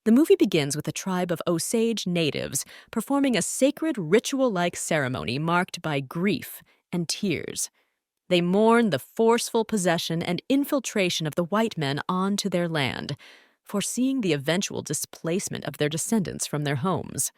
The movie begins with a tribe of Osage natives performing a sacred ritual-like ceremony marked by grief and tears. They mourn the forceful possession and infiltration of the white men onto their land, foreseeing the eventual displacement of their descendants from their homes.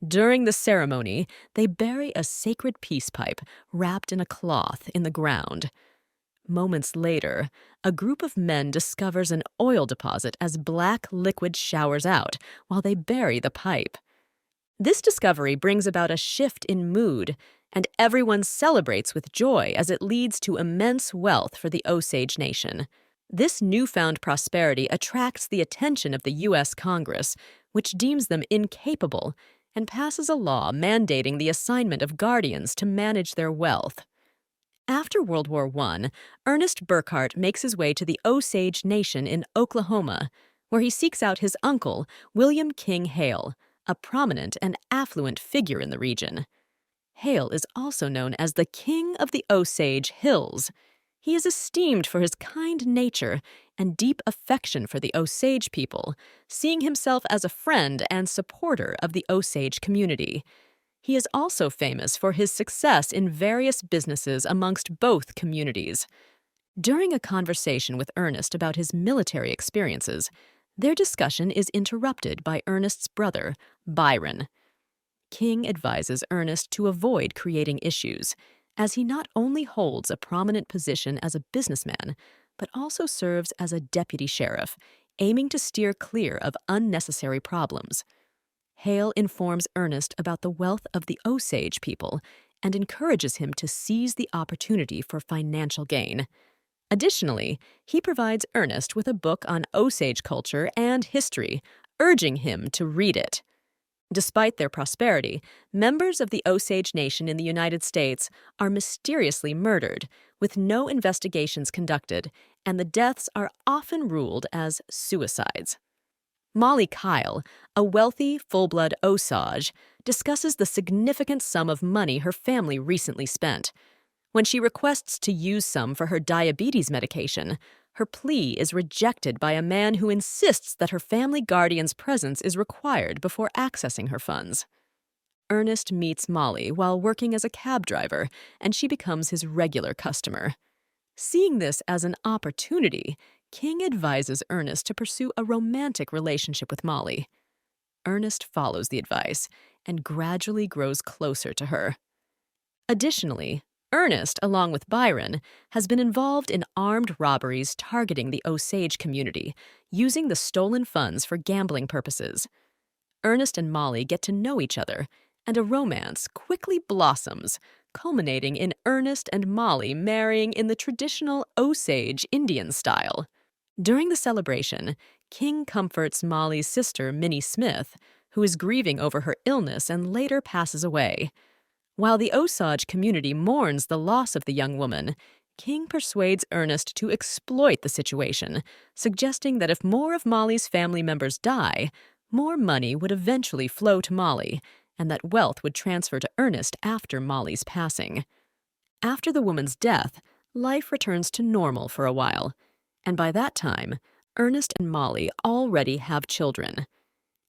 During the ceremony, they bury a sacred peace pipe wrapped in a cloth in the ground. Moments later, a group of men discovers an oil deposit as black liquid showers out while they bury the pipe. This discovery brings about a shift in mood, and everyone celebrates with joy as it leads to immense wealth for the Osage Nation. This newfound prosperity attracts the attention of the U.S. Congress, which deems them incapable and passes a law mandating the assignment of guardians to manage their wealth. After World War I, Ernest Burkhart makes his way to the Osage Nation in Oklahoma, where he seeks out his uncle, William King Hale, a prominent and affluent figure in the region. Hale is also known as the King of the Osage Hills. He is esteemed for his kind nature and deep affection for the Osage people, seeing himself as a friend and supporter of the Osage community. He is also famous for his success in various businesses amongst both communities. During a conversation with Ernest about his military experiences, their discussion is interrupted by Ernest's brother, Byron. King advises Ernest to avoid creating issues, as he not only holds a prominent position as a businessman, but also serves as a deputy sheriff, aiming to steer clear of unnecessary problems. Hale informs Ernest about the wealth of the Osage people and encourages him to seize the opportunity for financial gain. Additionally, he provides Ernest with a book on Osage culture and history, urging him to read it. Despite their prosperity, members of the Osage Nation in the United States are mysteriously murdered, with no investigations conducted, and the deaths are often ruled as suicides. Molly Kyle, a wealthy, full-blood Osage, discusses the significant sum of money her family recently spent. When she requests to use some for her diabetes medication, her plea is rejected by a man who insists that her family guardian's presence is required before accessing her funds. Ernest meets Molly while working as a cab driver, and she becomes his regular customer. Seeing this as an opportunity, King advises Ernest to pursue a romantic relationship with Molly. Ernest follows the advice and gradually grows closer to her. Additionally, Ernest, along with Byron, has been involved in armed robberies targeting the Osage community, using the stolen funds for gambling purposes. Ernest and Molly get to know each other, and a romance quickly blossoms, culminating in Ernest and Molly marrying in the traditional Osage Indian style. During the celebration, King comforts Molly's sister, Minnie Smith, who is grieving over her illness and later passes away. While the Osage community mourns the loss of the young woman, King persuades Ernest to exploit the situation, suggesting that if more of Molly's family members die, more money would eventually flow to Molly, and that wealth would transfer to Ernest after Molly's passing. After the woman's death, life returns to normal for a while, and by that time, Ernest and Molly already have children.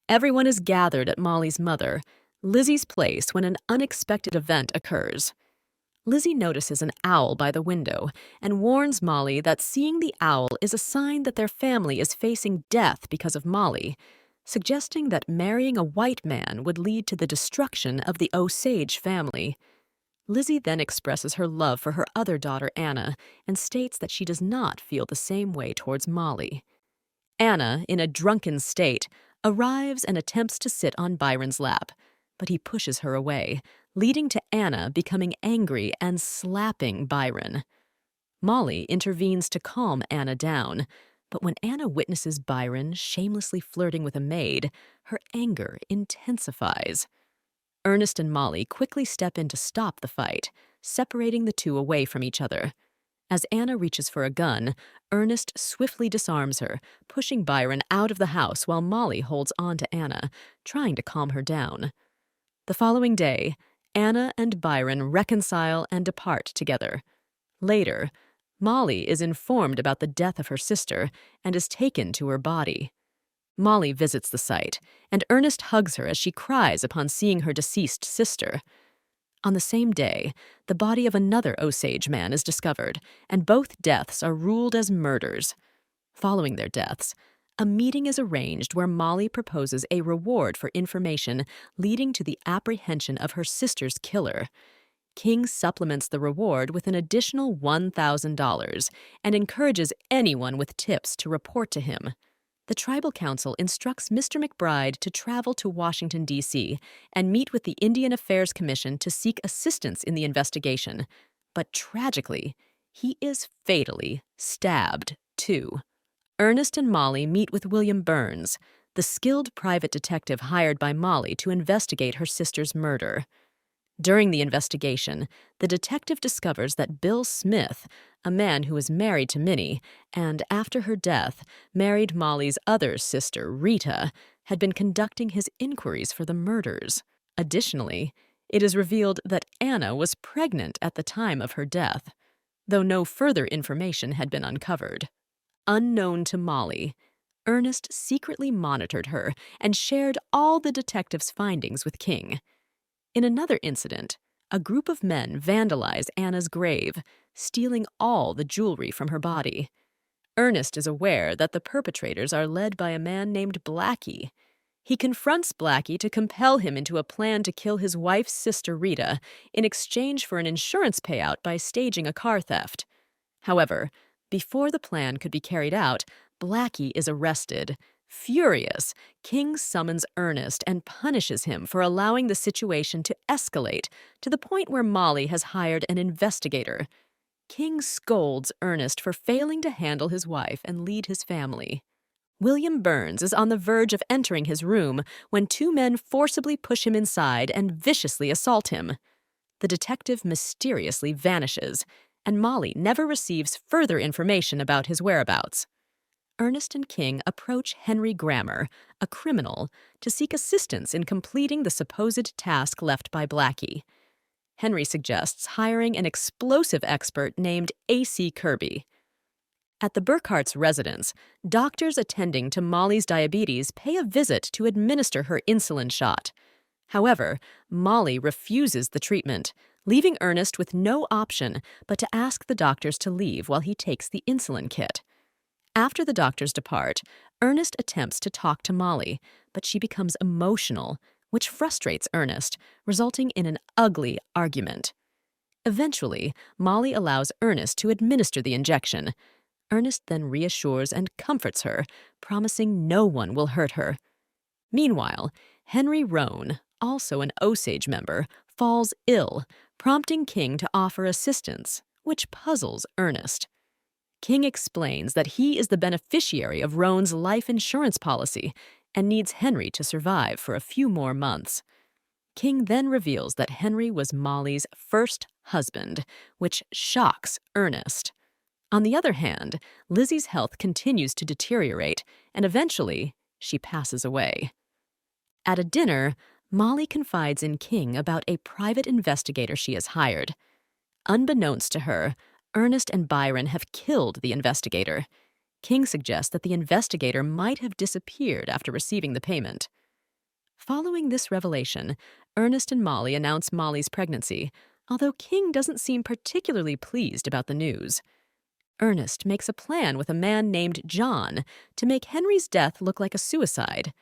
Everyone is gathered at Molly's mother, Lizzie's place, when an unexpected event occurs. Lizzie notices an owl by the window and warns Molly that seeing the owl is a sign that their family is facing death because of Molly, suggesting that marrying a white man would lead to the destruction of the Osage family. Lizzie then expresses her love for her other daughter, Anna, and states that she does not feel the same way towards Molly. Anna, in a drunken state, arrives and attempts to sit on Byron's lap, but he pushes her away, leading to Anna becoming angry and slapping Byron. Molly intervenes to calm Anna down, but when Anna witnesses Byron shamelessly flirting with a maid, her anger intensifies. Ernest and Molly quickly step in to stop the fight, separating the two away from each other. As Anna reaches for a gun, Ernest swiftly disarms her, pushing Byron out of the house while Molly holds on to Anna, trying to calm her down. The following day, Anna and Byron reconcile and depart together. Later, Molly is informed about the death of her sister and is taken to her body. Molly visits the site, and Ernest hugs her as she cries upon seeing her deceased sister. On the same day, the body of another Osage man is discovered, and both deaths are ruled as murders. Following their deaths, a meeting is arranged where Molly proposes a reward for information leading to the apprehension of her sister's killer. King supplements the reward with an additional $1,000 and encourages anyone with tips to report to him. The tribal council instructs Mr. McBride to travel to Washington, D.C., and meet with the Indian Affairs Commission to seek assistance in the investigation. But tragically, he is fatally stabbed, too. Ernest and Molly meet with William Burns, the skilled private detective hired by Molly to investigate her sister's murder. During the investigation, the detective discovers that Bill Smith, a man who was married to Minnie and, after her death, married Molly's other sister, Rita, had been conducting his inquiries for the murders. Additionally, it is revealed that Anna was pregnant at the time of her death, though no further information had been uncovered. Unknown to Molly, Ernest secretly monitored her and shared all the detective's findings with King. In another incident, a group of men vandalize Anna's grave, stealing all the jewelry from her body. Ernest is aware that the perpetrators are led by a man named Blackie. He confronts Blackie to compel him into a plan to kill his wife's sister Rita in exchange for an insurance payout by staging a car theft. However, before the plan could be carried out, Blackie is arrested. Furious, King summons Ernest and punishes him for allowing the situation to escalate to the point where Molly has hired an investigator. King scolds Ernest for failing to handle his wife and lead his family. William Burns is on the verge of entering his room when two men forcibly push him inside and viciously assault him. The detective mysteriously vanishes, and Molly never receives further information about his whereabouts. Ernest and King approach Henry Grammer, a criminal, to seek assistance in completing the supposed task left by Blackie. Henry suggests hiring an explosive expert named A.C. Kirby. At the Burkhart's residence, doctors attending to Molly's diabetes pay a visit to administer her insulin shot. However, Molly refuses the treatment, leaving Ernest with no option but to ask the doctors to leave while he takes the insulin kit. After the doctors depart, Ernest attempts to talk to Molly, but she becomes emotional, which frustrates Ernest, resulting in an ugly argument. Eventually, Molly allows Ernest to administer the injection. Ernest then reassures and comforts her, promising no one will hurt her. Meanwhile, Henry Roan, also an Osage member, falls ill, prompting King to offer assistance, which puzzles Ernest. King explains that he is the beneficiary of Roan's life insurance policy and needs Henry to survive for a few more months. King then reveals that Henry was Molly's first husband, which shocks Ernest. On the other hand, Lizzie's health continues to deteriorate, and eventually, she passes away. At a dinner, Molly confides in King about a private investigator she has hired. Unbeknownst to her, Ernest and Byron have killed the investigator. King suggests that the investigator might have disappeared after receiving the payment. Following this revelation, Ernest and Molly announce Molly's pregnancy, although King doesn't seem particularly pleased about the news. Ernest makes a plan with a man named John to make Henry's death look like a suicide.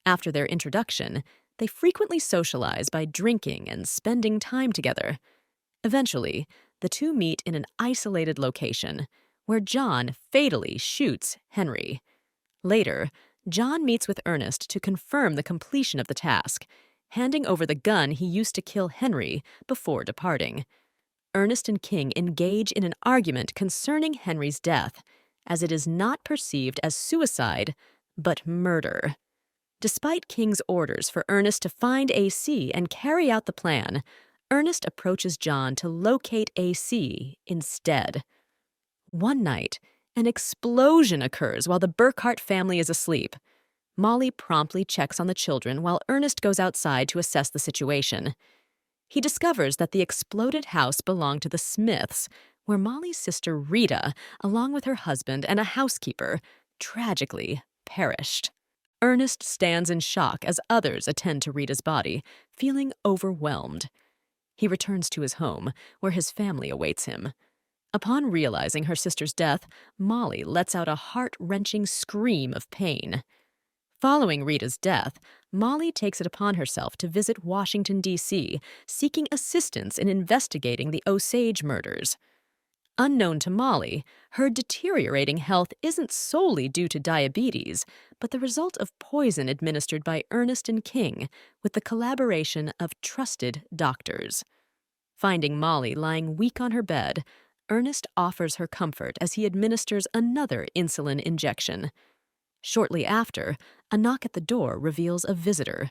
After their introduction, they frequently socialize by drinking and spending time together. Eventually, the two meet in an isolated location, where John fatally shoots Henry. Later, John meets with Ernest to confirm the completion of the task, handing over the gun he used to kill Henry before departing. Ernest and King engage in an argument concerning Henry's death, as it is not perceived as suicide, but murder. Despite King's orders for Ernest to find AC and carry out the plan, Ernest approaches John to locate AC instead. One night, an explosion occurs while the Burkhart family is asleep. Molly promptly checks on the children while Ernest goes outside to assess the situation. He discovers that the exploded house belonged to the Smiths, where Molly's sister Rita, along with her husband and a housekeeper, tragically perished. Ernest stands in shock as others attend to Rita's body, feeling overwhelmed. He returns to his home, where his family awaits him. Upon realizing her sister's death, Molly lets out a heart-wrenching scream of pain. Following Rita's death, Molly takes it upon herself to visit Washington, D.C., seeking assistance in investigating the Osage murders. Unknown to Molly, her deteriorating health isn't solely due to diabetes, but the result of poison administered by Ernest and King with the collaboration of trusted doctors. Finding Molly lying weak on her bed, Ernest offers her comfort as he administers another insulin injection. Shortly after, a knock at the door reveals a visitor,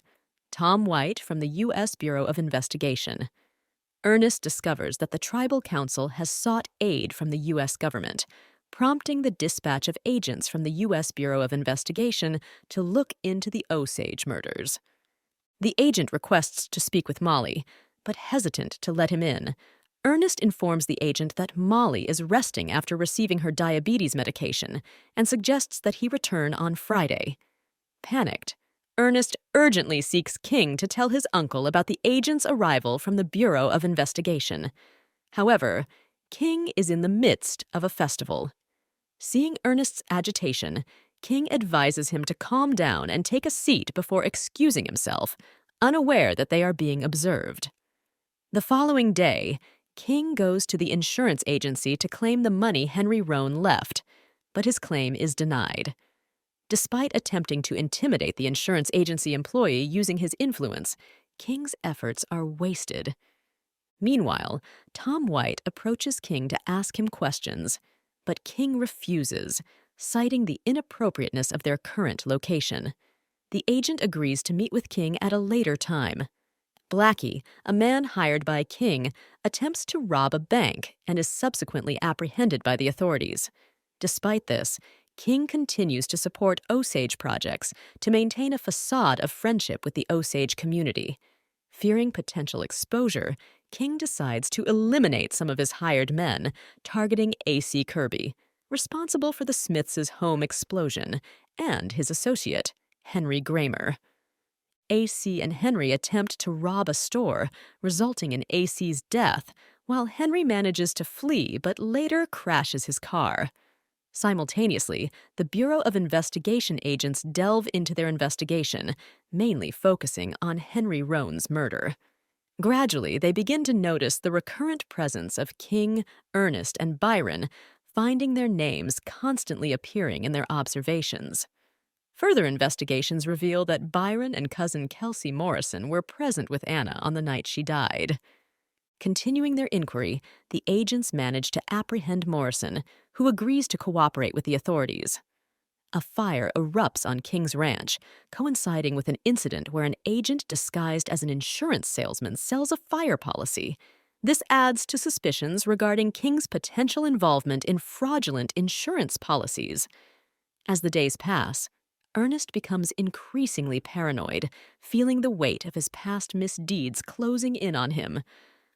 Tom White from the U.S. Bureau of Investigation. Ernest discovers that the Tribal Council has sought aid from the U.S. government, prompting the dispatch of agents from the U.S. Bureau of Investigation to look into the Osage murders. The agent requests to speak with Molly, but hesitant to let him in, Ernest informs the agent that Molly is resting after receiving her diabetes medication and suggests that he return on Friday. Panicked, Ernest urgently seeks King to tell his uncle about the agent's arrival from the Bureau of Investigation. However, King is in the midst of a festival. Seeing Ernest's agitation, King advises him to calm down and take a seat before excusing himself, unaware that they are being observed. The following day, King goes to the insurance agency to claim the money Henry Roan left, but his claim is denied. Despite attempting to intimidate the insurance agency employee using his influence, King's efforts are wasted. Meanwhile, Tom White approaches King to ask him questions, but King refuses, citing the inappropriateness of their current location. The agent agrees to meet with King at a later time. Blackie, a man hired by King, attempts to rob a bank and is subsequently apprehended by the authorities. Despite this, King continues to support Osage projects to maintain a facade of friendship with the Osage community. Fearing potential exposure, King decides to eliminate some of his hired men, targeting A.C. Kirby, responsible for the Smiths' home explosion, and his associate, Henry Gramer. A.C. and Henry attempt to rob a store, resulting in A.C.'s death, while Henry manages to flee but later crashes his car. Simultaneously, the Bureau of Investigation agents delve into their investigation, mainly focusing on Henry Roan's murder. Gradually, they begin to notice the recurrent presence of King, Ernest, and Byron, finding their names constantly appearing in their observations. Further investigations reveal that Byron and cousin Kelsey Morrison were present with Anna on the night she died. Continuing their inquiry, the agents manage to apprehend Morrison, who agrees to cooperate with the authorities. A fire erupts on King's ranch, coinciding with an incident where an agent disguised as an insurance salesman sells a fire policy. This adds to suspicions regarding King's potential involvement in fraudulent insurance policies. As the days pass, Ernest becomes increasingly paranoid, feeling the weight of his past misdeeds closing in on him.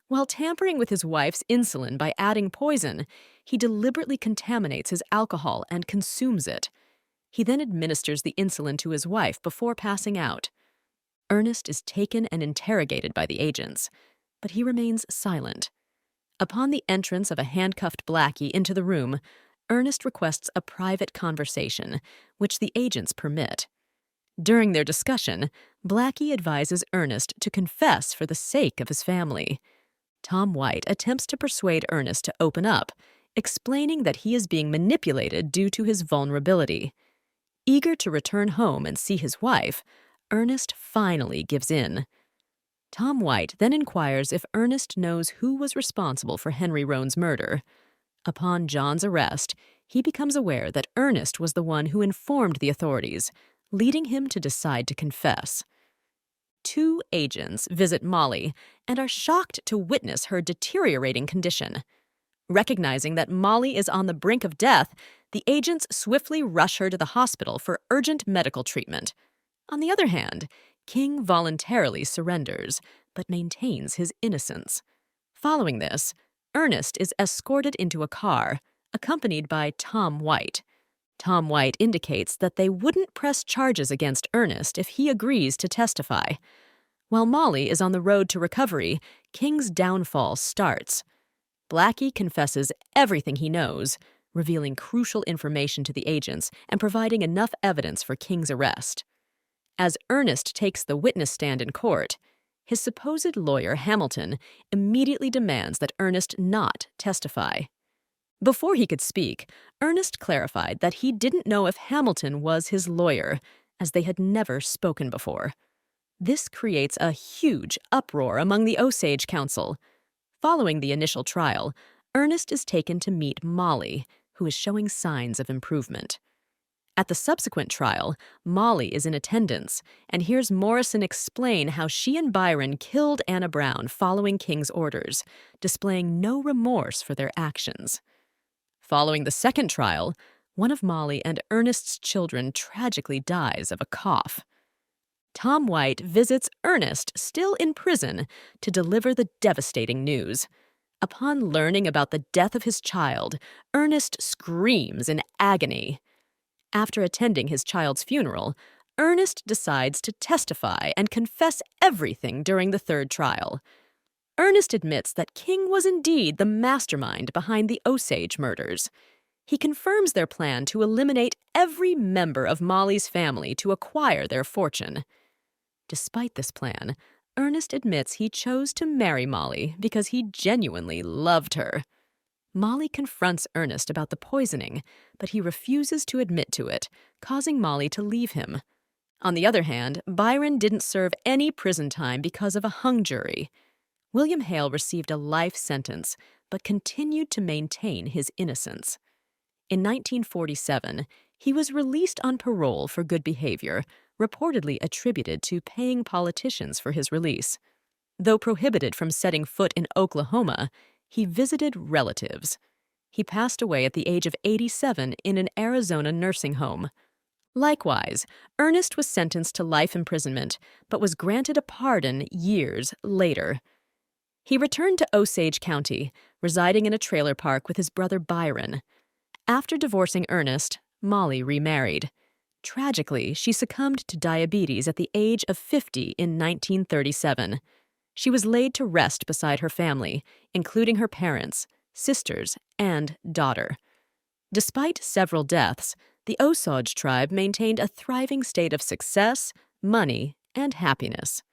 While tampering with his wife's insulin by adding poison, he deliberately contaminates his alcohol and consumes it. He then administers the insulin to his wife before passing out. Ernest is taken and interrogated by the agents, but he remains silent. Upon the entrance of a handcuffed Blackie into the room, Ernest requests a private conversation, which the agents permit. During their discussion, Blackie advises Ernest to confess for the sake of his family. Tom White attempts to persuade Ernest to open up, explaining that he is being manipulated due to his vulnerability. Eager to return home and see his wife, Ernest finally gives in. Tom White then inquires if Ernest knows who was responsible for Henry Roan's murder. Upon John's arrest, he becomes aware that Ernest was the one who informed the authorities, leading him to decide to confess. Two agents visit Molly and are shocked to witness her deteriorating condition. Recognizing that Molly is on the brink of death, the agents swiftly rush her to the hospital for urgent medical treatment. On the other hand, King voluntarily surrenders, but maintains his innocence. Following this, Ernest is escorted into a car, accompanied by Tom White. Tom White indicates that they wouldn't press charges against Ernest if he agrees to testify. While Molly is on the road to recovery, King's downfall starts. Blackie confesses everything he knows, revealing crucial information to the agents and providing enough evidence for King's arrest. As Ernest takes the witness stand in court, his supposed lawyer, Hamilton, immediately demands that Ernest not testify. Before he could speak, Ernest clarified that he didn't know if Hamilton was his lawyer, as they had never spoken before. This creates a huge uproar among the Osage Council. Following the initial trial, Ernest is taken to meet Molly, who is showing signs of improvement. At the subsequent trial, Molly is in attendance and hears Morrison explain how she and Byron killed Anna Brown following King's orders, displaying no remorse for their actions. Following the second trial, one of Molly and Ernest's children tragically dies of a cough. Tom White visits Ernest, still in prison, to deliver the devastating news. Upon learning about the death of his child, Ernest screams in agony. After attending his child's funeral, Ernest decides to testify and confess everything during the third trial. Ernest admits that King was indeed the mastermind behind the Osage murders. He confirms their plan to eliminate every member of Molly's family to acquire their fortune. Despite this plan, Ernest admits he chose to marry Molly because he genuinely loved her. Molly confronts Ernest about the poisoning, but he refuses to admit to it, causing Molly to leave him. On the other hand, Byron didn't serve any prison time because of a hung jury. William Hale received a life sentence, but continued to maintain his innocence. In 1947, he was released on parole for good behavior, reportedly attributed to paying politicians for his release. Though prohibited from setting foot in Oklahoma, he visited relatives. He passed away at the age of 87 in an Arizona nursing home. Likewise, Ernest was sentenced to life imprisonment, but was granted a pardon years later. He returned to Osage County, residing in a trailer park with his brother Byron. After divorcing Ernest, Molly remarried. Tragically, she succumbed to diabetes at the age of 50 in 1937. She was laid to rest beside her family, including her parents, sisters, and daughter. Despite several deaths, the Osage tribe maintained a thriving state of success, money, and happiness.